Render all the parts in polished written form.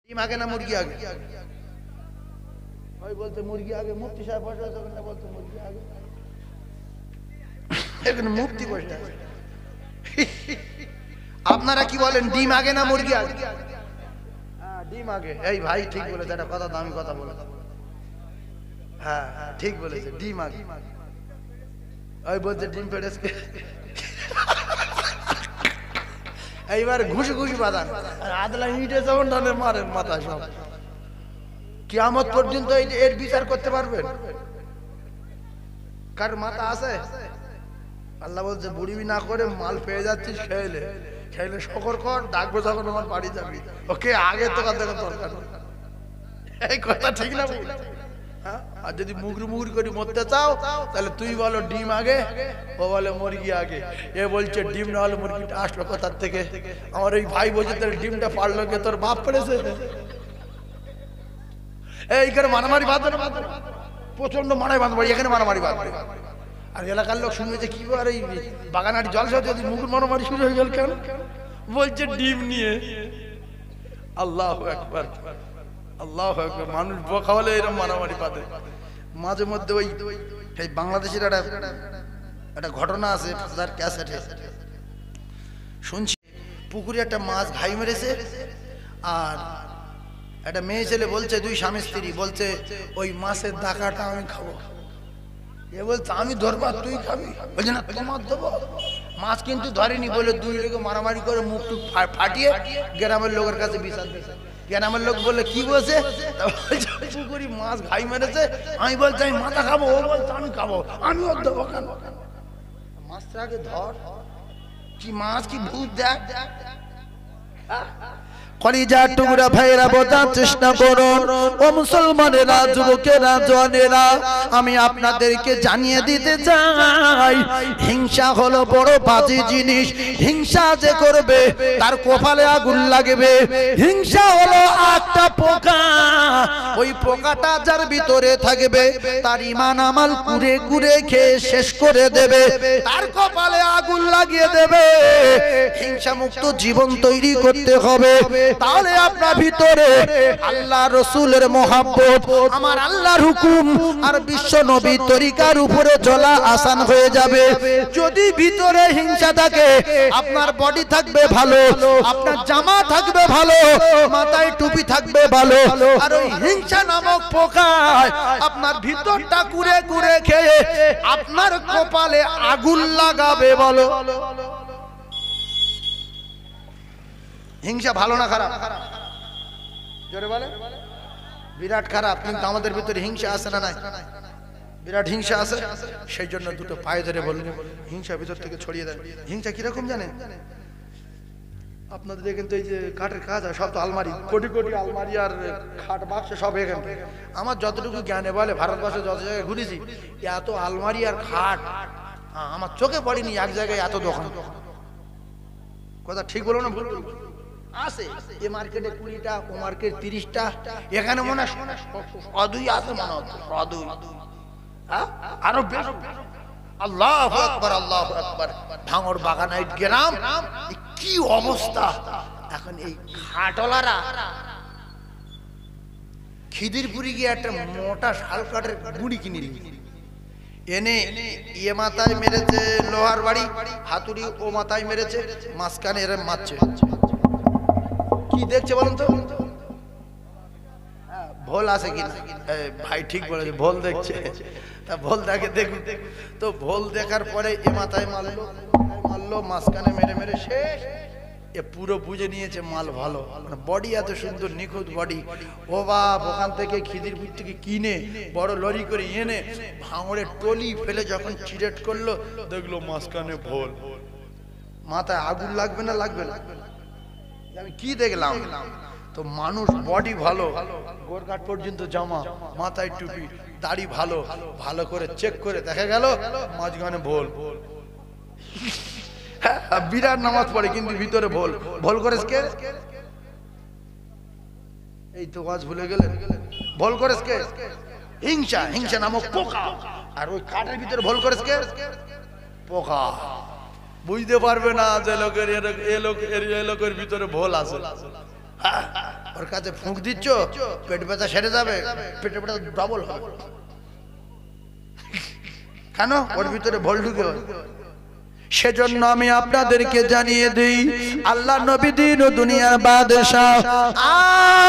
ডিম আগে না মুরগি আগে? ওই বলতে মুরগি আগে, মুফতি সাহেব বসে আছে ওখানে বলতে মুরগি আগে। এখানে মুফতি বসে আছে। আপনারা কি বলেন, ডিম আগে না মুরগি আগে? হ্যাঁ ডিম আগে। এই ভাই ঠিক বলেছে, একটা কথা দামি কথা বলে। হ্যাঁ ঠিক বলেছে, ডিম আগে। ওই বলছে ডিম পেড়েছে। এইবার ঘুষি ঘুষি বাঁধান, আদলা ইটে যেমন ডানে মারেন মাথা সব। কিয়ামত পর্যন্ত এর বিচার করতে পারবেন? কার মাথা আছে? আল্লাহ বলছে বুড়ি না করে মাল পেয়ে যাচ্ছিস, খেলে খেলে শকর কর, ডাকবো যখন আমার বাড়ি যাবি। ওকে আগে তো কথা দরকার। এই কথা ঠিক না? আর যদি মুগরি মুগরি করে মরতে চাও তাহলে তুই বলো ডিম আগে, ও বলে মুরগি আগে। এ বলছে ডিম না হলে মুরগিটা আসলো কোথার থেকে? আমার ওই ভাই বলছে তাহলে ডিমটা পারলো কে? তোর বাপ পেরেছে। এইখানে মারামারি বাঁধবে না, প্রচন্ড মারাই বাঁধবে, এখানে মারামারি বাঁধবে। আর এলাকার লোক শুনবে যে কি আর এই বাগানারি জলসা যদি মুগুর মারামারি শুরু হয়ে গেল কেন? বলছে ডিম নিয়ে। আল্লাহু আকবার, আল্লাহু আকবার। মানুষ বোকা হলে এরকম মারামারি বাঁধে। মাঝে মধ্যে ওই বাংলাদেশের একটা ঘটনা আছে, তার ক্যাসেটে শুনছি। পুকুরে একটা মাছ ঘাই মেরেছে, আর একটা মেয়ে ছেলে বলছে, দুই স্বামী স্ত্রী বলছে ওই মাছের দাকাটা আমি খাবো। এ বলছে আমি ধরবো তুই খাবি? বলছে না তোমার দেবো। মাছ কিন্তু ধরেনি বলে দুই লোকে মারামারি করে মুখ টুক ফাটিয়ে গ্রামের লোকের কাছে বিচার দিয়েছে। গ্রামের লোক বলে কি বলছে? পুকুরি মাছ ঘাই মেরেছে, আমি বলছি আমি মাথা খাবো, ও বলছে আমি খাবো। আমি ওর দেবো কেন? মাছটা আগে ধর। কি মাছ কি ভূত দেখ। কলিজার টুকরা ভাইরা বোঝার চেষ্টা করুন। ও মুসলমানেরা, যুবকেরা, জওয়ানেরা, আমি আপনাদেরকে জানিয়ে দিতে চাই, হিংসা হলো বড় বাজে জিনিস। হিংসা যে করবে তার কপালে আগুন লাগবে। হিংসা হলো একটা পোকা, ওই পোকাটা যার ভিতরে থাকবে তার ঈমান আমাল কুরে কুরে খেয়ে শেষ করে দেবে, তার কপালে আগুন লাগিয়ে দেবে। হিংসা মুক্ত জীবন তৈরি করতে হবে, তাহলে আপনার ভিতরে আল্লাহ রসুলের মহব্বত, আমার আল্লাহর হুকুম আর বিশ্ব নবী তরিকার উপরে চলা আসান হয়ে যাবে। যদি ভিতরে হিংসা থাকে, আপনার বডি থাকবে ভালো, আপনার জামা থাকবে ভালো, মাথায় টুপি থাকবে ভালো, আর ওই হিংসা নামক পোকায় আপনার ভিতরটা কুরে কুরে খেয়ে আপনার কপালে আগুন লাগাবে। বলো হিংসা ভালো না খারাপ? জোরে বলে। বিরাট খারাপ। কিন্তু আমাদের ভিতরে হিংসা আছে না নাই? বিরাট হিংসা আছে। সেই জন্য দুটো পায়ে ধরে বলবো, হিংসা ভিতর থেকে ছড়িয়ে দেন। হিংসা কিরকম জানেন? আপনাদের দেখেন তো এই যে কাঠের কাজ হয়, সব তো আলমারি, কোটি কোটি আলমারি আর খাট বাক্স সব এখান। আমার যতটুকু জ্ঞানে বলে, ভারতবর্ষে যত জায়গায় ঘুরেছি, এত আলমারি আর খাট আমার চোখে পড়েনি এক জায়গায় এত দোকান। কথা ঠিক বলো না ভুল? আছে এ মার্কেটে 20টা, ও মার্কেট 30টা, এখানে মনে হয় সদুই আছে মনে হচ্ছে, সদুই আরো বেশি। আল্লাহু আকবার, আল্লাহু আকবার। ভাঙড় বাগানাইট গ্রাম কি অবস্থা এখন। এই খাটওয়ালারা খিদিরপুরি গিয়ে একটা মোটা শাল কাঠের গুঁড়ি কিনে এনে ইয়ে মাথায় মেরেছে লোহার বাড়ি, হাতুড়ি ও মাথায় মেরেছে, মাঝখানে এরা মারছে। কি দেখছে বলুন তো? ভোল আছে কিনা? ভাই ঠিক বলেছে, ভোল দেখছে। তা ভোল দেখে দেখুন তো, ভোল দেখার পরে এ মাথায় মারলো, মারলো, মাঝখানে মেরে মেরে শেষ। এ পুরো বুঝে নিয়েছে মাল ভালো, মানে বডি এত সুন্দর নিখুঁত বডি। ও বাপ, ওখান থেকে খিদিরপুর থেকে কিনে বড় লরি করে এনে ভাঙড়ের টলি ফেলে যখন চিরেট করলো, দেখলো মাঝখানে ভোল। মাথায় আগুন লাগবে না? লাগবে না? আমি কি দেখলাম? তো মানুষ বডি ভালো, গোরঘাট পর্যন্ত জামা, মাথায় টুপি, দাড়ি ভালো, ভালো করে চেক করে দেখা গেল মাঝখানে ভোল। বিরাট নামাজ পড়ে কিন্তু ভিতরে ভোল। ভোল করেছ কে? এই তো আজ ভুলে গেলেন। ভোল করেছ কে? হিংসা, হিংসা নামক পোকা। আর ওই কাঠের ভিতরে ভোল করেছ কে? পোকা। বুঝতে পারবে না যে লোকের এ লোকের ভিতরে ভোল আছে। ওর কাছে ফুঁক দিচ্ছ, পেট ব্যথা সেরে যাবে, পেটের ব্যথা ডবল হবে। কেন? ওর ভিতরে ভোল ঢুকে। সেজন্য আমি আপনাদেরকে জানিয়ে দিই, আল্লাহ নবী দিন ও দুনিয়ার বাদশাহ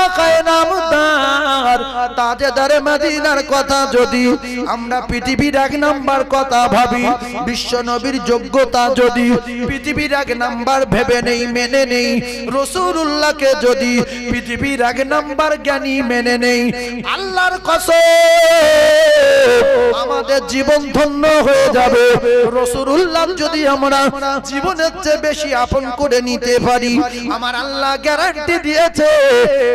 আকায়ে নামদার তাজেদারে মদিনার কথা যদি আমরা পৃথিবীর এক নাম্বার কথা ভাবি, বিশ্ব নবীর যোগ্যতা যদি পৃথিবীর এক নাম্বার ভেবে নেই, মেনে নেই, রাসূলুল্লাহকে যদি পৃথিবীর এক নাম্বার জ্ঞানী মেনে নেই, আল্লাহর কসম আমাদের জীবন ধন্য হয়ে যাবে। রাসূলুল্লাহ যদি আমরা জীবনের চেয়ে বেশি আপন করে নিতে পারি, আমার আল্লাহ গ্যারান্টি দিয়েছে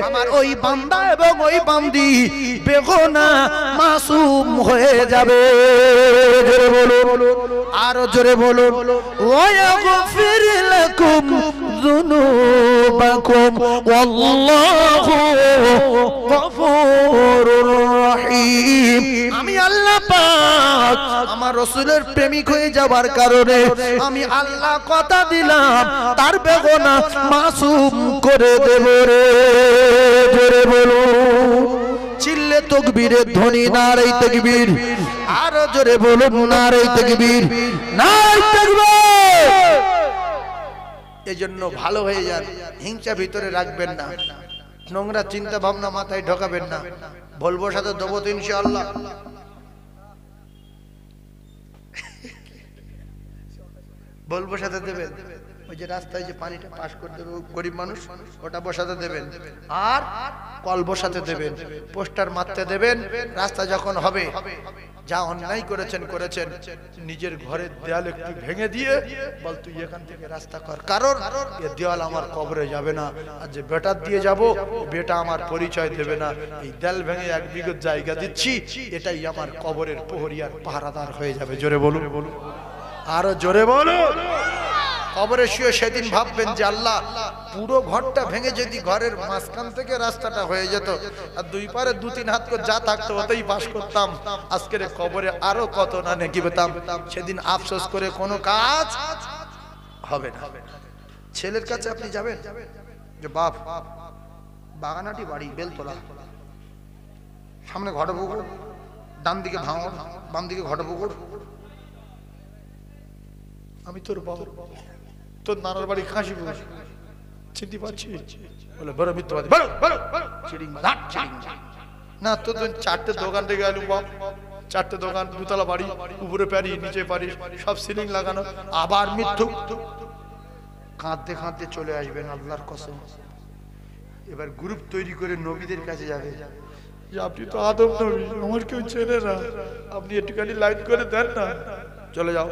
আমার ওই বান্দা এবং ওই বান্দি বেগুনাহ মাসুম হয়ে যাবে। জোরে বলুন, আরো জোরে বলুন, ওয়াগফির লাকুম যুনুবাকুম ওয়াল্লাহু গফুরুর রহিম। আমি আল্লাহ পাক আমার রাসূলের প্রেমিক হয়ে যাবার কারণে আমি আল্লাহ কথা দিলাম তার বেগুনাহ মাসুম করে দেব রে। জোরে বলুন, চিল্লে তাকবীরের ধ্বনি, নারে তাকবীর, আরো জোরে বলুন, নারে তাকবীর, নারে তাকবীর। এজন্য ভালো হয়ে যান, হিংসা ভিতরে রাখবেন না, নোংরা চিন্তা ভাবনা মাথায় ঢোকাবেন না। বলবো সাথে দেবো তো ইনশাআল্লাহ। বলবো সাথে দেবেন, ওই যে রাস্তায় যে পানিটা পাস করে দেবে গরিব মানুষ, ওটা বসাতে দেবেন, আর কল বসাতে দেবেন, পোস্টার মারতে দেবেন। রাস্তা যখন হবে, যা অন্যায় করেছেন করেছেন, নিজের ঘরের দেয়াল একটু ভেঙে দিয়ে বল তুই এখান থেকে রাস্তা কর, কারণ এ দেওয়াল আমার কবরে যাবে না, আর যে বেটা দিয়ে যাব বেটা আমার পরিচয় দেবে না। এই দেয়াল ভেঙে 1 বিঘত জায়গা দিচ্ছি, এটাই আমার কবরের প্রহরী আর পাহারাদার হয়ে যাবে। জোরে বলুন, আরো জোরে বলুন। কবরে শুয়ে সেদিন ভাববেন যে আল্লাহ পুরো ঘরটা ভেঙে যদি ঘরের মাঝখান থেকে রাস্তাটা হয়ে যেত, আর দুই পারে 2-3 হাত করে যা থাকতো ওতেই বাস করতাম, আজকের কবরে আরো কত না নেকি পেতাম। সেদিন আফসোস করে কোনো কাজ হবে না। ছেলের কাছে আপনি যাবেন যে বাপ, বাগানাটি বাড়ি বেলতলা, সামনে ঘটপুকুর, ডান দিকে ভাঙর, বাম দিকে ঘটপুকুর, আমি তোর বাবা, তোর নানার বাড়ি খাসিপুর, চিনতে পারছি? বলে বড় মিথ্যাবাদী, না তোর 4টে দোকান থেকে আলু বাপ, 4টে দোকান, 2তলা বাড়ি, উপরে পারি নিচে পারি, সব সিলিং লাগানো, আবার মিথ্যু। কাঁদতে কাঁদতে চলে আসবেন আল্লাহর কসম। এবার গ্রুপ তৈরি করে নবীদের কাছে যাবে, আপনি তো আদম নবী, আমার কেউ চেনে না, আপনি একটুখানি লাইট করে দেন না। চলে যাও,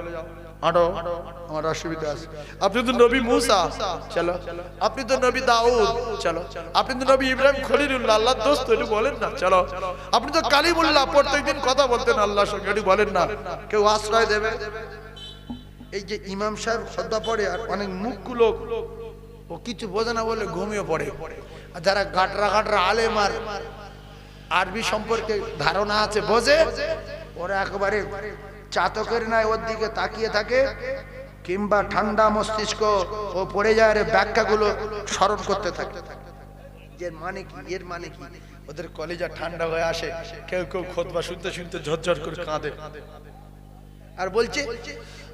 হাঁটো, আমার অসুবিধা আছে। আপনি তো নবী মুসা, চলো। আপনি তো নবী দাউদ, চলো। আপনি তো নবী ইব্রাহিম খলিলুল্লাহ, আল্লাহর দোস্ত, একটু বলেন না, চলো। আপনি তো কালিমুল্লাহ, প্রত্যেকদিন কথা বলতেন আল্লাহর সঙ্গে, একটু বলেন না। কেউ আশ্রয় দেবে? এই যে ইমাম সাহেব খুতবা পড়ে, আর অনেক মুখ্য লোক ও কিছু বোঝে না বলে ঘুমিয়ে পড়ে, আর যারা গাটরা গাটরা আলেম আর আরবি সম্পর্কে ধারণা আছে বোঝে, ওরা একেবারে চাতকের নাই ওর দিকে তাকিয়ে থাকে, কিংবা ঠান্ডা মস্তিষ্ক ও পড়ে যায় ব্যাখ্যাগুলো স্মরণ করতে থাকে। এর মানে কি, এর মানে কি? ওদের কলেজা ঠান্ডা হয়ে আসে, কেউ কেউ খুতবা শুনতে শুনতে ঝরঝর করে কাঁদে, আর বলছে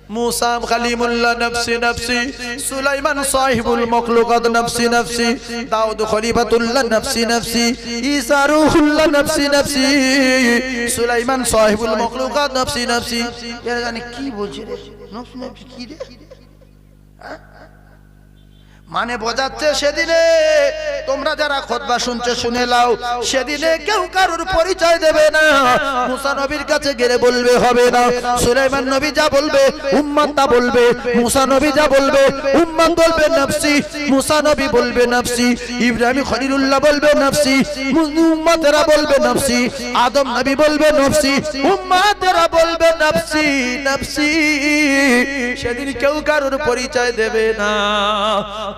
मूसा खलीमुल्लाह नफ्सी नफ्सी, सुलाइमान साहिबुल मखलूकात नफ्सी नफ्सी, दाऊद खलीफतुल्लाह नफ्सी नफ्सी, ईसा रूहुल्लाह नफ्सी नफ्सी, सुलाइमान साहिबुल मखलूकात नफ्सी नफ्सी। यार जाने की बोलছে রে, নফসি নফসি কি রে? মানে বোঝাচ্ছে সেদিনে তোমরা যারা খুতবা শুনছো শুনে নাও, সেদিনে কেউ কারোর পরিচয় দেবে না। মুসা নবীর কাছে গেলে বলবে হবে না, সুলাইমান নবী যা বলবে উম্মত তা বলবে, মুসা নবী যা বলবে উম্মত বলবে নফসি, মুসা নবী বলবে নফসি, ইব্রাহিম খলিলুল্লাহ বলবে নফসি, উম্মতেরা বলবে নফসি, আদম নবী বলবে নফসি, উম্মতেরা বলবে নফসি নফসি। সেদিন কেউ কারোর পরিচয় দেবে না।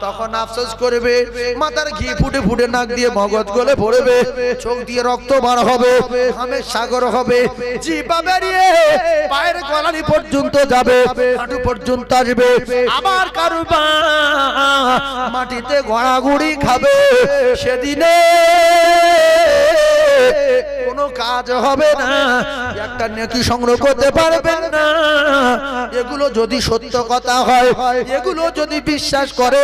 তখন আফসোস করবে, মাথার ঘি ফুটে ফুটে নাক দিয়ে মগজ গলে পড়বে, চোখ দিয়ে রক্ত বার হবে, ঘামের সাগর হবে, জিহ্বা বেরিয়ে পায়ের গলানি পর্যন্ত যাবে, হাঁটু পর্যন্ত আসবে, আবার কারুবা মাটিতে গড়াগড়ি খাবে। সেদিনে কোনো কাজ হবে না, একটা নেকি সংগ্রহ করতে পারবেন না। এগুলো যদি সত্য কথা হয়, এগুলো যদি বিশ্বাস করে,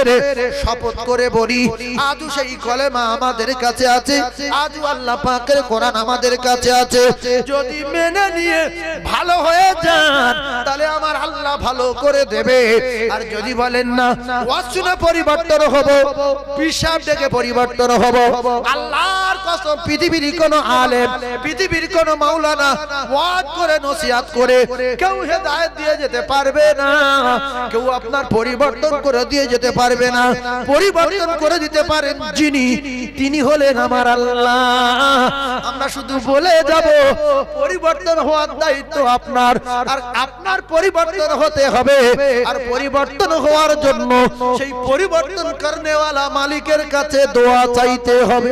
শপথ করে বলি, আজও সেই কলেমা আমাদের কাছে আছে, আজও আল্লাহ পাকের কোরআন আমাদের কাছে আছে। যদি মেনে নিয়ে ভালো হয়ে যান, তাহলে আমার আল্লাহ ভালো করে দেবে। আর যদি বলেন না, ওয়াজ শুনে পরিবর্তন হব, পিশাব দেখে পরিবর্তন হব, আল্লাহর কসম পৃথিবীর কোনো আলেম, পৃথিবীর কোন মাওলানা ওয়াজ করে নসিহত করে কেউ হেদায়েত দিয়ে যেতে পারবে না, কেউ আপনার পরিবর্তন করে দিয়ে যেতে পারবে না। পরিবর্তন করে দিতে পারেন যিনি, তিনি হলেন আমার আল্লাহ। আমরা শুধু বলে যাব, পরিবর্তন হওয়ার দায়িত্ব আপনার, আর আপনার পরিবর্তন হতে হবে। আর পরিবর্তন হওয়ার জন্য সেই পরিবর্তন করনেওয়ালা মালিকের কাছে দোয়া চাইতে হবে।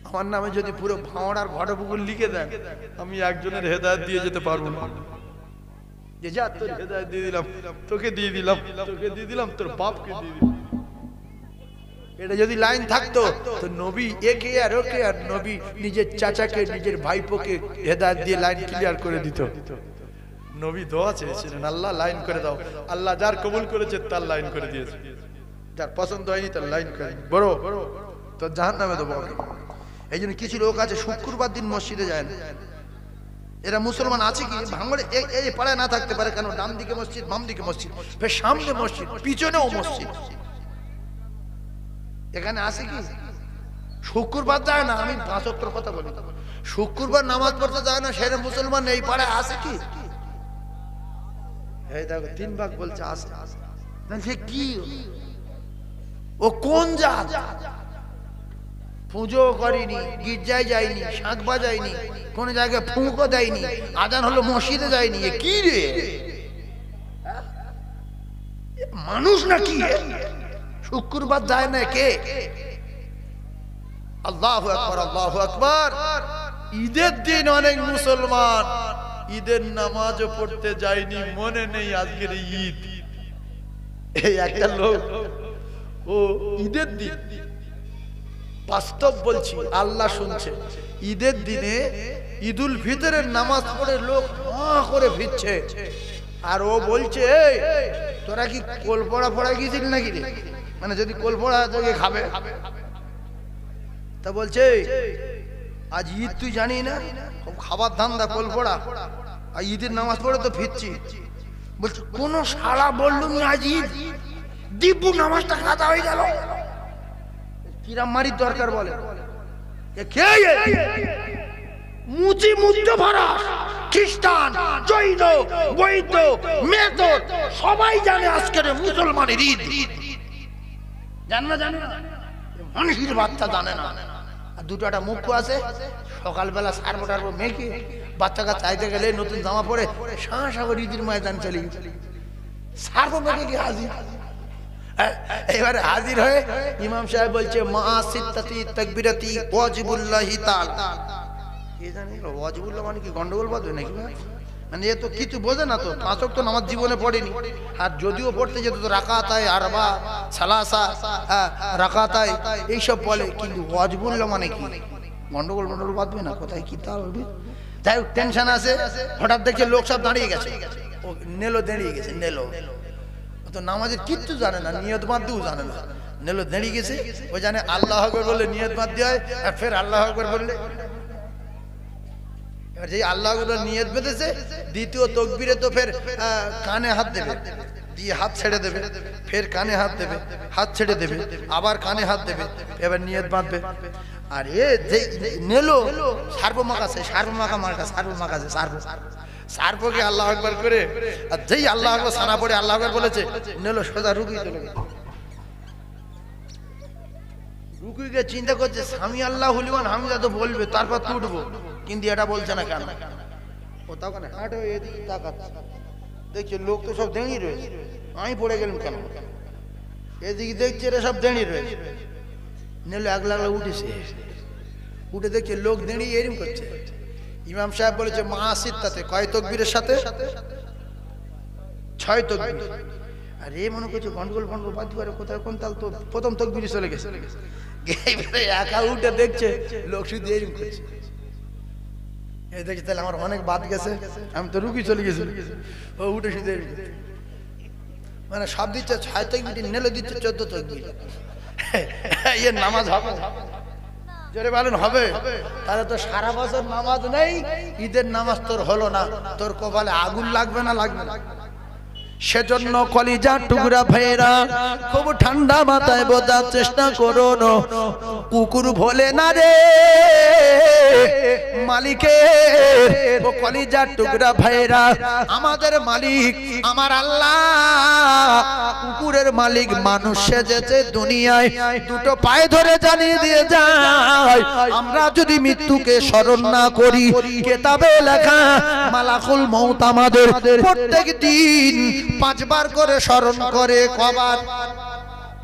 আমার নামে যদি পুরো ভাঁড়ার ঘটপুকুর লিখে দেন, আমি একজনের হেদায়েত দিয়ে যেতে পারবো না। যে যা তোর হেদায়েত দিয়ে দিলাম, তোকে দিয়ে দিলাম, তোকে দিয়ে দিলাম, তোর বাপকে দিয়ে দিলাম। এটা যদি লাইন থাকতো তো নবী একে আর ওকে আর নবী নিজের চাচাকে, নিজের ভাইপোকে হেদায়েত দিয়ে লাইন ক্লিয়ার করে দিত। নবী দোয়া চেয়েছিলেন, আল্লাহ লাইন করে দাও। আল্লাহ যার কবুল করেছে তার লাইন করে দিয়েছে, যার পছন্দ হয়নি তার লাইন করে বড় তো জাহান্নামে দেবো। এই জন্য কিছু লোক আছে শুক্রবার দিন মসজিদে যায় না। এরা মুসলমান আছে কি ভাঙড়ে এই পাড়ায় না থাকতে পারে কেন? ডান দিকে মসজিদ, বাম দিকে মসজিদ, ফের সামনে মসজিদ, পিছনেও মসজিদ। এখানে আছে কি শুক্রবার যায় না? আমি 5 ওয়াক্তের কথা বলি, শুক্রবার নামাজ পড়তে যায় না, সেরে মুসলমান এই পাড়ায় আছে কি? এই দেখো 3 ভাগ বলছে আছে। সে কি, ও কোন জাত? পুজো করেনি, গির্জায় যায়নি, শাঁখ বাজায়নি, কোন জায়গায় ফুঁকও দেয়নি, আজান হলো মসজিদে যায়নি। এ কি রে, মানুষ নাকি? শুক্রবার যায় না কে? আল্লাহু আকবার, আল্লাহু আকবার। ঈদের দিন অনেক মুসলমান ঈদের নামাজও পড়তে যায়নি, মনে নেই আজকের ঈদ। এই একটা লোক, ও ঈদের দিন, বাস্তব বলছি, আল্লাহ শুনছে, ঈদের দিনে ঈদুল ফিতরের নামাজ পড়ে লোক করে ফিরছে, আর ও বলছে তোরা কি কোলপড়া পড়া গিয়েছিল নাকি রে? মানে যদি কোলপড়া তোকে খাবে, তা বলছে আজ ঈদ তুই জানি না, খাবার ধান্দা কোলপড়া, আর ঈদের নামাজ পড়ে তো ফিরছি। বলছে কোন শালা বললু আজ ঈদ, দিব্যু নামাজটা কাদা হয়ে গেল। কিরাম মারির দরকার বলে, মুচি মুদ্রা ভরা খ্রিস্টান, জৈন, বৌদ্ধ, মেথড সবাই জানে আজকের মুসলমানের ঈদ। জানে না, জানে না, মানুষের বাচ্চা জানে না। আর দুটো একটা মুখ আছে, সকালবেলা সারবো টারবো মেয়েকে, বাচ্চাকে চাইতে গেলে নতুন জামা পরে সাগর ঈদের ময়দান চলে গেছে, সারবো মেয়েকে কি হাজির। এবারে হাজির হয়ে ইমাম সাহেব বলছে মা সিত্তাতি তাকবীরাতি ওয়াজিবুল্লাহি তাআলা। কি জানি ওয়াজিবুল্লাহ মানে কি, গন্ডগোল বাঁধবে নাকি? মানে এ তো কিছু বোঝে না, তো 5 ওয়াক্ত নামাজ জীবনে পড়েনি। আর যদিও পড়তে যেত তো রাকাতায় আরবা, সালাসা, রাকাতায় এইসব বলে, কিন্তু ওয়াজিবুল্লাহ মানে কি? গন্ডগোল গন্ডগোল বাঁধবে না, কোথায় কি তা বলবে। যাই হোক টেনশন আছে, হঠাৎ দেখে লোক সব দাঁড়িয়ে গেছে, ও নেলো দাঁড়িয়ে গেছে, নেলো তো নামাজের কিচ্ছু জানে না, নিয়ত বাঁধতেও জানে না, নেলো দাঁড়িয়ে গেছে। ও জানে আল্লাহ আকবার বললে নিয়ত বাঁধতে হয়, আর ফের আল্লাহ আকবার বললে। এবার যে আল্লাহ আকবার নিয়ত বেঁধেছে, দ্বিতীয় তকবীরে তো ফের কানে হাত দেবে, দিয়ে হাত ছেড়ে দেবে, ফের কানে হাত দেবে, হাত ছেড়ে দেবে, আবার কানে হাত দেবে, এবার নিয়ত বাঁধবে। আর এ যে নেলো সার্বমাক আছে, সার্বমাকা মার্কা, সার্বমাক আছে, সার্বকে আল্লাহ আকবার করে, আর যেই আল্লাহ আকবার সানা পড়ে আল্লাহ আকবার বলেছে, নেলো সোজা রুকুই চলে গেছে। রুকুই গিয়ে চিন্তা করছে স্বামী আল্লাহ হুলিমান হামিদা তো বলবে, তারপর তো উঠবো, কিন্তু এটা বলছে না কেন? ও তখন হাট হয়ে এদিকে তাকাচ্ছে, দেখছে লোক তো সব দাঁড়িয়ে রয়েছে, আমি পড়ে গেলাম কেন? এদিকে দেখছি এরা সব দাঁড়িয়ে রয়েছে, নিল এক লাখ উঠেছে, উঠে দেখছে লোক দাঁড়িয়ে এরম করছে। ইমাম সাহেব বলেছে মাসিদ তাতে কয় তকবীরের সাথে? 6 তকবীর। আর এ মনে করছে গন্ডগোল গন্ডগোল বাদ করে কোথায় কোন তাল, তো প্রথম তকবীরে চলে গেছে। একা উঠে দেখছে লোক শুধু এরম করছে। এই দেখছি তাহলে আমার অনেক বাদ গেছে, আমি তো রুগী চলে গেছি। ও উঠে শুধু এরম করছে, মানে সব দিচ্ছে 6 তকবীর, নেলে দিচ্ছে 14 তকবীর। এর নামাজ হবে? জোরে বলেন হবে? তাহলে তো সারা বছর নামাজ নেই, ঈদের নামাজ তোর হলো না, তোর কপালে আগুন লাগবে না? লাগবে না। সেজন্য কলিজার টুকরা ভাইরা খুব ঠান্ডা মাথায় বোঝার চেষ্টা করুন, কুকুর ভোলে না রে মালিকের। ও কলিজার টুকরা ভাইরা, আমাদের মালিক আমার আল্লাহ কুকুরের মালিক মানুষ সেজেছে দুনিয়ায়, দুটো পায়ে ধরে জানিয়ে দিয়ে যায় আমরা যদি মৃত্যুকে স্মরণ না করি, কিতাবে লেখা মালাকুল মউত আমাদের প্রত্যেক দিন 5 বার করে স্মরণ করে। কবার?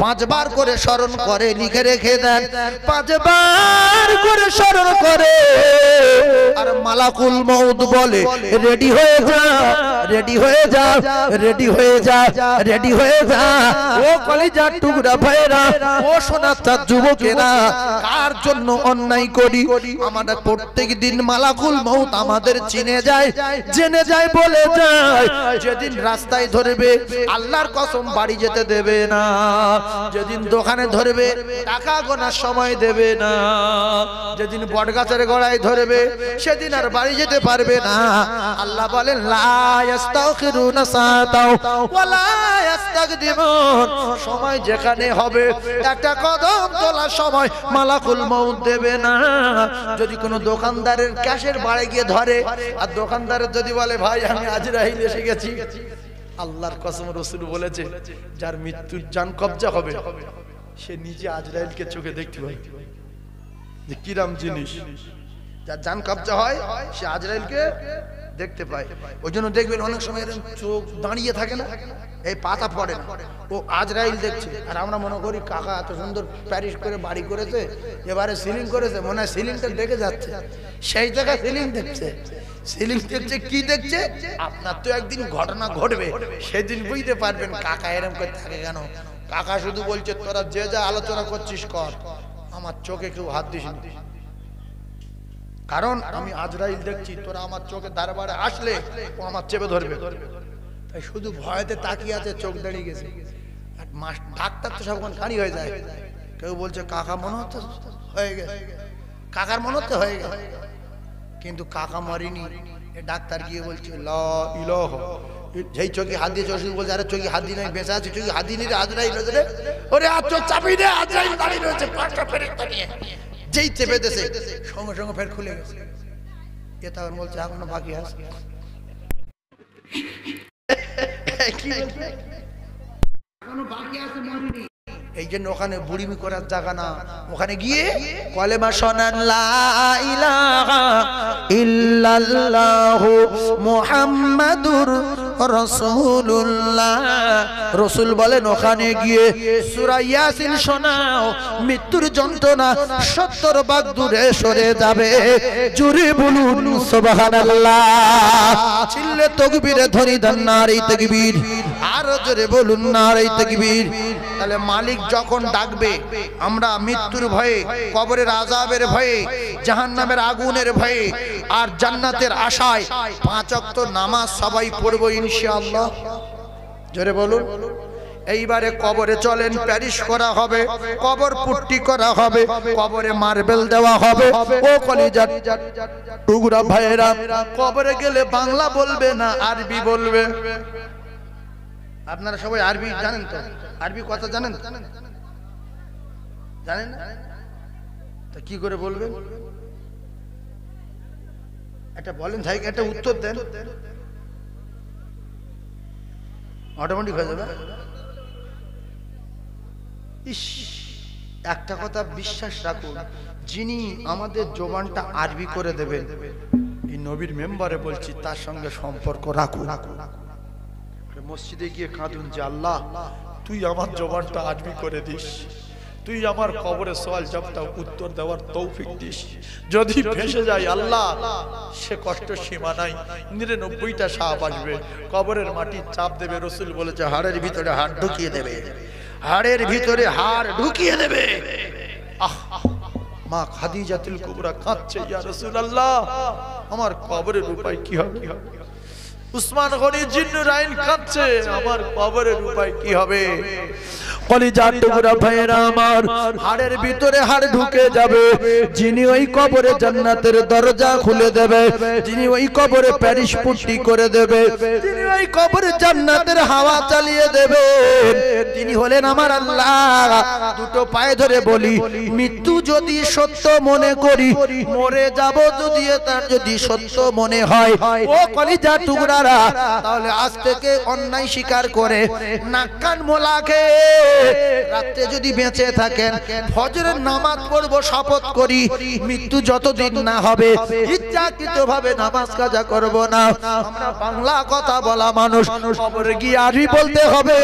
5 বার করে স্মরণ করে, লিখে রেখে দেন। 5 বার করে স্মরণ করে, আর মালাকুল মউত বলে রেডি হয়ে যা, রেডি হয়ে যা, রেডি হয়ে যা, রেডি হয়ে যা। ও কলিজার টুকরা ভাইরা, ও সোনার যুবকেরা, কার জন্য অন্যায় করি? আমরা প্রত্যেক দিন মালাকুল মউত আমাদের চিনে যায়, জেনে যায়, বলে যায়। যেদিন রাস্তায় ধরবে আল্লাহর কসম বাড়ি যেতে দেবে না, যেদিন দোকানে ধরবে টাকা গোনার সময় দেবে না, যেদিন বটগাছের গোড়ায় ধরবে সেদিন আর বাড়ি যেতে পারবে না। আল্লাহ বলেন লা ইস্তাগফিরুনা সাআতাও ওয়ালা ইস্তাগদিমুন। সময় যেখানে হবে একটা কদম তোলার সময় মালাকুল মউত দেবে না। যদি কোনো দোকানদারের ক্যাশের বাড়ি গিয়ে ধরে, আর দোকানদারের যদি বলে ভাই আমি আজরাইল এসে গেছি, আল্লাহর কসম রাসূল বলেছে যার মৃত্যুর জান কবজা হবে সে নিজে আজরাইলকে চোখে দেখতে পায় যে কিরাম জিনিস। যার জান কবজা হয় সে আজরাইলকে দেখতে পায়। ওই জন্য দেখবেন অনেক সময় এরকম চোখ দাঁড়িয়ে থাকে না, এই পাতা পড়ে না, ও আজরাইল দেখছে। আর আমরা মনে করি কাকা এত সুন্দর প্যারিস করে বাড়ি করেছে, এবারে সিলিং করেছে, মনে হয় সিলিংটা দেখে যাচ্ছে, সেই জায়গায় সিলিং দেখছে। সিলিং দেখছে কি দেখছে? আপনার তো একদিন ঘটনা ঘটবে, সেদিন বুঝতে পারবেন কাকা এরকম করে থাকে কেন। কাকা শুধু বলছে তোরা যে যা আলোচনা করছিস কর, আমার চোখে কেউ হাত দিস না, কারণ আমি আজরাইল দেখছি। তোরা আমার চোখে দরবারে আসলে ও আমার চেপে ধরবে। তাই শুধু ভয়তে তাকিয়ে আছে, চোখ দাঁড়িয়ে গেছে। আর ডাক্তার তো সবক্ষণ কানি হয়ে যায়। কেউ বলছে কাকা মনে হচ্ছে হয়ে গেছে, কাকার মনে হচ্ছে হয়ে গেছে, কিন্তু কাকা মরেনি। ডাক্তার গিয়ে বলছে লা ইলাহা, যেই চোখে হাত দিয়েছে ওষুধ বলছে আরে চোখে হাত দিয়ে নাই, বেঁচে আছে, চোখে হাত দিয়ে নিয়ে আজরাইল রে, ওরে আর চোখ চাপিয়ে দে, আজরাইল দাঁড়িয়ে রয়েছে 5টা ফেরেশতা নিয়ে। যেই চেপে দিয়েছে সঙ্গে সঙ্গে ফের খুলে গেছে। এ তখন বলছে এখনো বাকি আছে। কি বলছে? এখনো বাকি আছে, মরিনি। এই জন্য ওখানে বুড়িমি করার জায়গা না, ওখানে গিয়ে কলেমা শোনান লা ইলাহা ইল্লাল্লাহু মুহাম্মাদুর রাসূলুল্লাহ। রাসূল বলেন ওখানে গিয়ে সূরা ইয়াসিন শোনাও, মৃত্যুর যন্ত্রণা 70 ভাগ দূরে সরে যাবে। জোরে বলুন সুবহানাল্লাহ। চিল্লে তাকবীরে ধরি দেন নারে তাকবীর, আর জোরে বলুন নারে তাকবীর। তাহলে মালিক যখন ডাকবে আমরা মৃত্যুর ভয়ে, কবরের আযাবের ভয়ে, জাহান্নামের আগুনের ভয়ে আর জান্নাতের আশায় 5 ওয়াক্ত নামাজ সবাই পড়ব ইনশাআল্লাহ। জোরে বলুন। এইবারে কবরে চলেন, প্যারিশ করা হবে, কবর পুট্টি করা হবে, কবরে মার্বেল দেওয়া হবে। ও কলিজার টুকরা ভাইরা, কবরে গেলে বাংলা বলবে না, আরবি বলবে। আপনারা সবাই আরবি জানেন তো? আরবি কথা জানেন? জানেন না? তা কি করে বলবেন? একটা বলেন ভাই, একটা উত্তর দেন, অটোমেটিক হয়ে যাবে। ইস, একটা কথা বিশ্বাস রাখুন, যিনি আমাদের জবানটা আরবি করে দেবেন, এই নবীর মেম্বারে বলছি, তার সঙ্গে সম্পর্ক রাখুন। মসজিদে গিয়ে কাঁদুন যে আল্লাহ তুই আমার জবানটা আজমি করে দিস, তুই আমার কবরে সওয়াল জবাবটা উত্তর দেওয়ার তৌফিক দিস। যদি ফেসে যায় আল্লাহ, সে কষ্ট সীমা নাই, 99টা সাপ আসবে, কবরের মাটি চাপ দেবে। রাসূল বলেছে হাড়ের ভিতরে হাড় ঢুকিয়ে দেবে, হাড়ের ভিতরে হাড় ঢুকিয়ে দেবে। আহ, মা খাদিজাতুল কুবরা কাঁদছে, ইয়া রাসূলুল্লাহ আমার কবরের উপায় কি হবে? উসমান গনি জিন্নুরাইন কাঁদছে, আমার কবরের উপায় কি হবে? কলিজার টুকরা ভাইরা আমার, হাড়ের ভিতরে হাড় ঢুকে যাবে, যিনি ওই কবরে জান্নাতের দরজা খুলে দেবে, যিনি ওই কবরে প্যারিস পুট্টি করে দেবে, যিনি ওই কবরে জান্নাতের হাওয়া চালিয়ে দেবে, তিনি হলেন আমার আল্লাহ। দুটো পায়ে ধরে বলি, মৃত্যু যদি সত্য মনে করি, মরে যাব যদি তার যদি সত্য মনে হয়, ও কলিজার টুকরারা, তাহলে আজ থেকে অন্যায় স্বীকার করে নাক কান মোলা খেয়ে রাতে যদি বেঁচে থাকেন, ফজরের নামাজ পড়বো শপথ করি, মৃত্যু যতদিন না হবে ইচ্ছাকৃতভাবে নামাজ কাজা করব না। আমরা বাংলা কথা বলা মানুষ, কবরে গিয়ে আরবি বলতে হবে।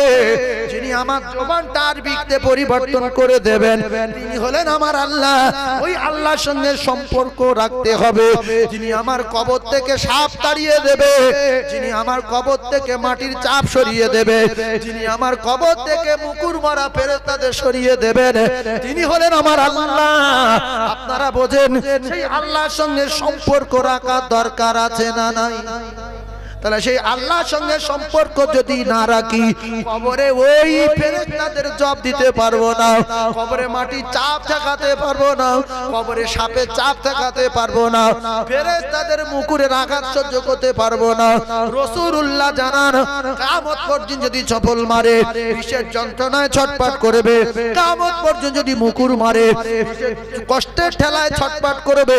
যিনি আমার জবানটা আরবিতে পরিবর্তন করে দেবেন, তিনি হলেন আমার আল্লাহ। ওই আল্লাহর সঙ্গে সম্পর্ক রাখতে হবে। যিনি আমার কবর থেকে সাপ তাড়িয়ে দেবে, যিনি আমার কবর থেকে মাটির চাপ সরিয়ে দেবে, যিনি আমার কবর থেকে মুকুর মারা ফেরেশতাদের সরিয়ে দেবেন, তিনি হলেন আমার আল্লাহ। আপনারা বোঝেন, সেই আল্লাহর সঙ্গে সম্পর্ক রাখার দরকার আছে না নাই? তাহলে সেই আল্লাহর সঙ্গে সম্পর্ক যদি না রাখি, কবরে ওই ফেরেশতাদের জবাব দিতে পারবো না, কবরে মাটির চাপ ঠেকাতে পারবো না, কবরে সাপের চাপ ঠেকাতে পারবো না, ফেরেশতাদের মুকুরের আঘাত সহ্য করতে পারবো না। রাসূলুল্লাহ জানান, কিয়ামত পর্যন্ত যদি চপল মারে, বিষের যন্ত্রণায় ছটপট করবে, কিয়ামত পর্যন্ত যদি মুকুর মারে, কষ্টের ঠেলায় ছটপট করবে,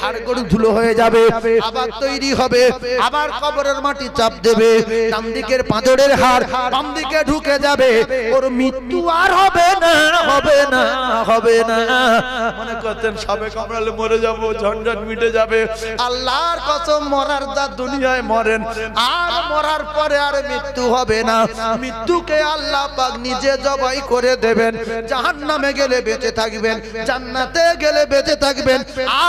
হাড়গোড় ধুলো হয়ে যাবে, আবার তৈরি হবে, আবার কবরের মাটি চাপ দেবে, ডান দিকের পাঁজরের হাড় বাম দিকে ঢুকে যাবে, ওর মৃত্যু আর হবে না, হবে না, হবে না। মনে করতেন সাবে কামড়ালে মরে যাব, ঝঞ্ঝট মিটে যাবে। আল্লাহর কসম, মরার যা দুনিয়ায় মরেন, আর মরার পরে আর মৃত্যু হবে না। মৃত্যুকে আল্লাহ পাক নিজে জবাই করে দেবেন। জাহান্নামে গেলে বেঁচে থাকবেন, জান্নাতে গেলে বেঁচে থাকবেন,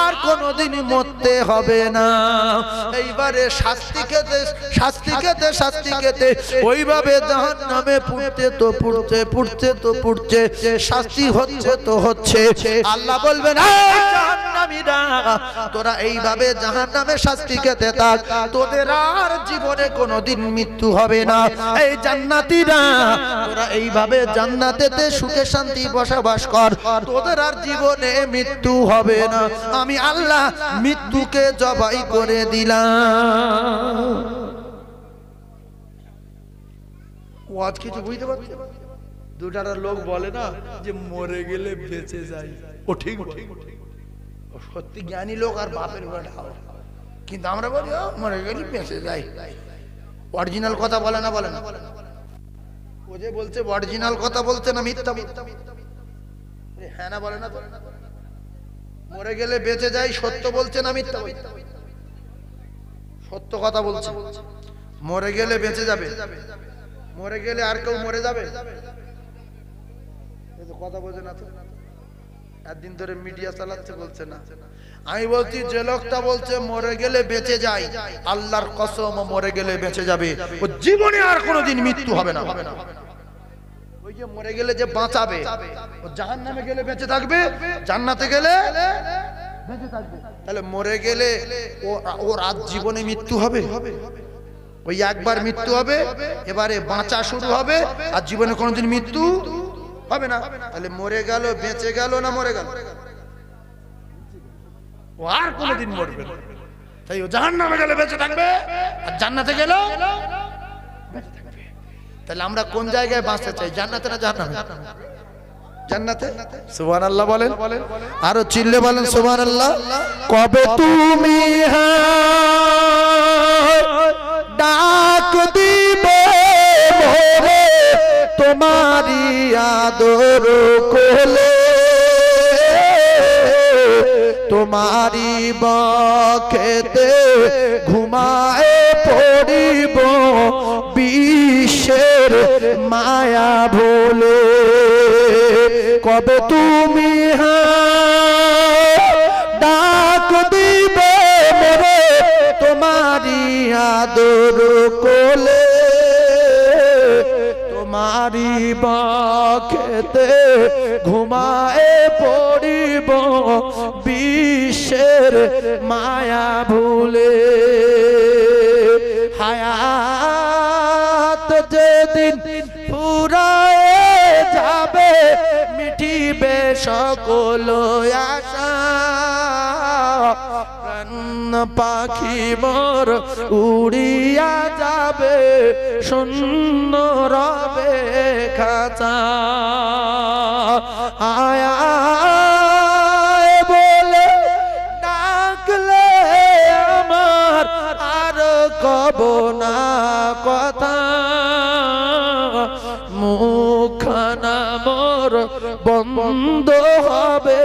আর কোনোদিন মরতে হবে না। এইবারে শাস্তি খেতে শাস্তি খেতে শাস্তি খেতে ওইভাবে জাহান্নামে পুড়তে তো পুড়তে, পুড়তে তো পুড়তে, শাস্তি হচ্ছে তো হচ্ছে। আল্লাহ বলবেন, এই জাহান্নামীরা, তোরা এইভাবে জাহান্নামে শাস্তি খেতে থাক, তোদের আর জীবনে কোনোদিন মৃত্যু হবে না। এই জান্নাতীরা, তোরা এইভাবে জান্নাতেতে সুখে শান্তি বসবাস কর, তোদের আর জীবনে মৃত্যু হবে না। আমি আল্লাহ মৃত্যুকে জবাই করে দিলাম। ওয়াজ কিছু বুঝতে পারছি? দুটারা লোক বলে না যে মরে গেলে বেঁচে যাই, ও ঠিক সত্যি জ্ঞানী লোক আর বাপের বেটা, কিন্তু আমরা বলি মরে গেলে বেঁচে যাই। অরিজিনাল কথা বলে না, বলে না। ও যে বলছে অরিজিনাল কথা বলছে না মিথ্যা? হ্যাঁ না বলে না? মরে গেলে বেঁচে যাই সত্য বলছে না মিথ্যা? সত্য কথা বলছে। মরে গেলে বেঁচে যাবে, মরে গেলে আর কেউ মরে যাবে? কথা বোঝে না তো, একদিন ধরে মিডিয়া চালাচ্ছে, বলছে না। আমি বলছি, যে লোকটা বলছে মরে গেলে বেঁচে যায়, আল্লাহর কসম মরে গেলে বেঁচে যাবে, ও জীবনে আর কোনোদিন মৃত্যু হবে না। ওই যে মরে গেলে যে বাঁচাবে, ও জাহান্নামে গেলে বেঁচে থাকবে, জান্নাতে গেলে বেঁচে থাকবে। তাহলে মরে গেলে ওর আজ জীবনে মৃত্যু হবে? ওই একবার মৃত্যু হবে, এবারে বাঁচা শুরু হবে, আর জীবনে কোনোদিন মৃত্যু হবে না। তাহলে মরে গেল, বেঁচে গেল না মরে গেল? ও আর কোনোদিন মরবে না। তাই ও জাহান্নামে গেলে বেঁচে থাকবে, আর জান্নাতে গেল বেঁচে থাকবে। তাহলে আমরা কোন জায়গায় বাঁচতে চাই, জান্নাতে না জাহান্নামে? জান্নাতে। সুবহানাল্লাহ বলেন, আরো চিল্লে বলেন সুবহানাল্লাহ। কবে তুমি ডাক দিবে মোরে তোমারি আদর কোলে, তোমারি বক্ষেতে ঘুমায়ে পড়িব বিশ্ব বিষের মায়া ভুলে কবে তুমি ডাক দিবে মোরে তোমারি আদর কোলে তোমারি বাখেতে ঘুমায়ে পড়িব বিশ্বের মায়া ভুলে হায়াত যেদিন ফুরায়ে যাবে মিটিবে সকল আশা প্রাণ পাখি মোর উড়িয়া যাবে শূন্য রবে খাঁচা আয়া বলে ডাকলে আমার আর কব না কথা মুখখানা মোর বন্ধ হবে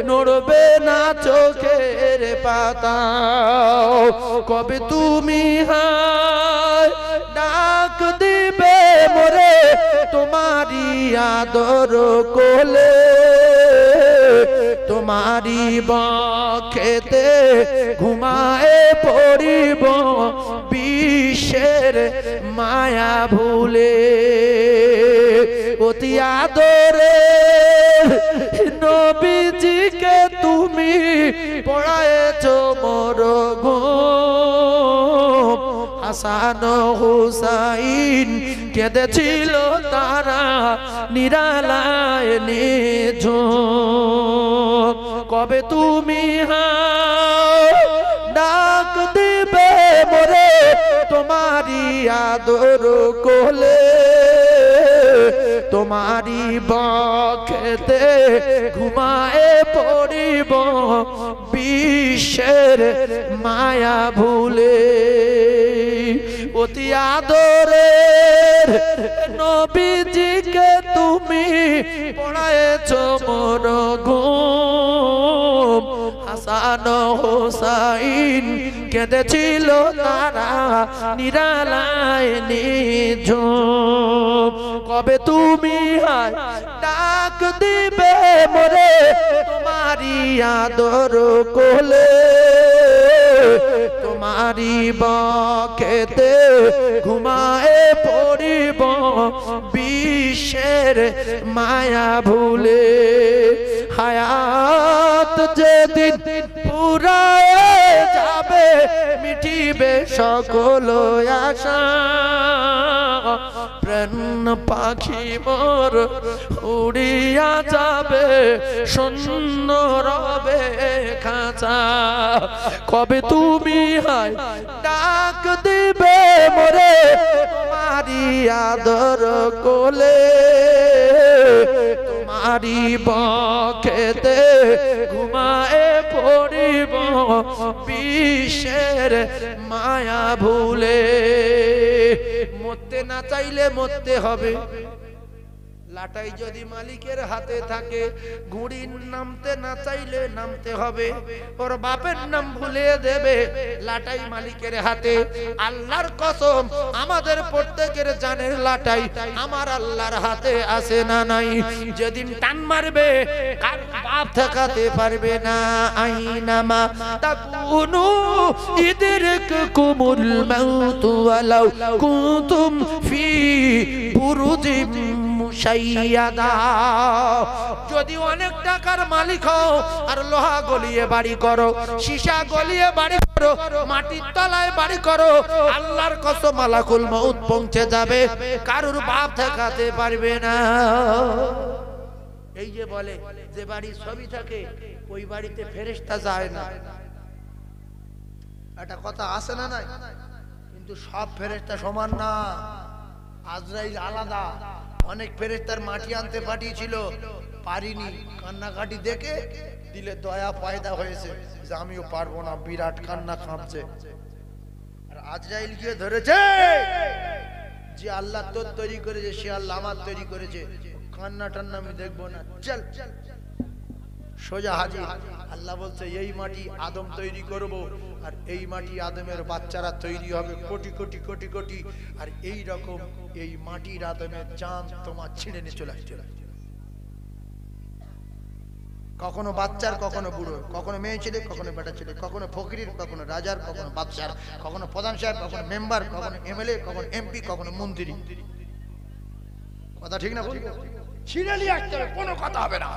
নড়বে না চোখের পাতা কবে তুমি ডাক দিবে মোরে তোমারি আদর কোলে তোমারি বক্ষেতে ঘুমায়ে পড়িব বিশ্বের মায়া ভুলে অতি আদরে নবীজিকে তুমি পড়ায়েছো মোর ঘুম হাসান হুসাইন কেঁদেছিল তারা নিরালায় নিঝুম কবে তুমি ডাক দিবে মোরে তোমারি আদর কোলে তোমারি বক্ষেতে ঘুমায়ে পড়িব বিশ্বের মায়া ভুলে অতি আদরের নবীজিকে তুমি পড়ায়েছো মোর ঘুম হাসান হোসাইন কেঁদেছিল তারা নিরালায় নিঝুম কবে তুমি ডাক দিবে মোরে তোমারি আদর কোলে তোমারি বক্ষেতে ঘুমায়ে পড়িব বিশ্বের মায়া ভুলে হায়াত যেদিন ফুরায়ে যাবে মিটিবে সকল আশা প্রাণ পাখি মোর উড়িয়া যাবে শূন্য রবে খাঁচা কবে তুমি ডাক দিবে মোরে তোমারি আদর কোলে তোমারি বক্ষেতে ঘুমায়ে পড়িব বিশ্বের মায়া ভুলে মরতে না চাইলে মরতে হবে লাটাই যদি মালিকের হাতে থাকে ঘুড়ি নামতে না চাইলে নামতে হবে ওর বাপের নাম ভুলে দেবে লাটাই মালিকের হাতে আল্লাহর কসম আমাদের প্রত্যেকের জানের লাটাই আমার আল্লাহর হাতে আছে না নাই যেদিন টান মারবে কার বাপ ঠেকাতে পারবে না আইনামা তাকুনু ইদরিকুমুল মাউত ওয়ালাউ কুনতুম ফি বুরুজিম মুশাইয়াদা যদি অনেক টাকার মালিক হও আর লোহা গলিয়ে বাড়ি করো সীসা গলিয়ে বাড়ি করো মাটির তলায় বাড়ি করো আল্লাহর কসম মালাকুল মউত পৌঁছে যাবে কারুর বাপ ঠেকাতে পারবে না এই যে বলে যে বাড়ি সবই থাকে ওই বাড়িতে ফেরেশতা যায় না একটা কথা আছে না নাই কিন্তু সব ফেরেশতা সমান না আজরাইল আলাদা অনেক ফেরেশতার মাটি আনতে পাঠিয়েছিল পারিনি কান্নাকাটি দেখে দিলে দয়া পয়দা হয়েছে যে আমিও পারবো না বিরাট কান্না কাঁপছে আর আজরাইল গিয়ে ধরেছে যে আল্লাহ তোর তৈরি করেছে সে আল্লাহ আমার তৈরি করেছে কান্না টান্না আমি দেখবো না চল সোজা হাজির আল্লাহ বলছে এই মাটি আদম তৈরি করব, আর এই মাটি আদমের বাচ্চারা তৈরি হবে কোটি কোটি কোটি কোটি, আর এই রকম এই মাটির আদমের জান তোমার ছিঁড়ে নিয়ে চলে আসছে। কখনো বাচ্চার, কখনো বুড়ো, কখনো মেয়ে ছেলে, কখনো বেটা ছেলে, কখনো ফকিরের, কখনো রাজার, কখনো বাদশার, কখনো প্রধান সাহেব, কখনো মেম্বার, কখনো এমএলএ, কখনো এমপি, কখনো মন্ত্রী। কথা ঠিক না? ছিঁড়ে নিয়ে আসতে হবে, কোনো কথা হবে না।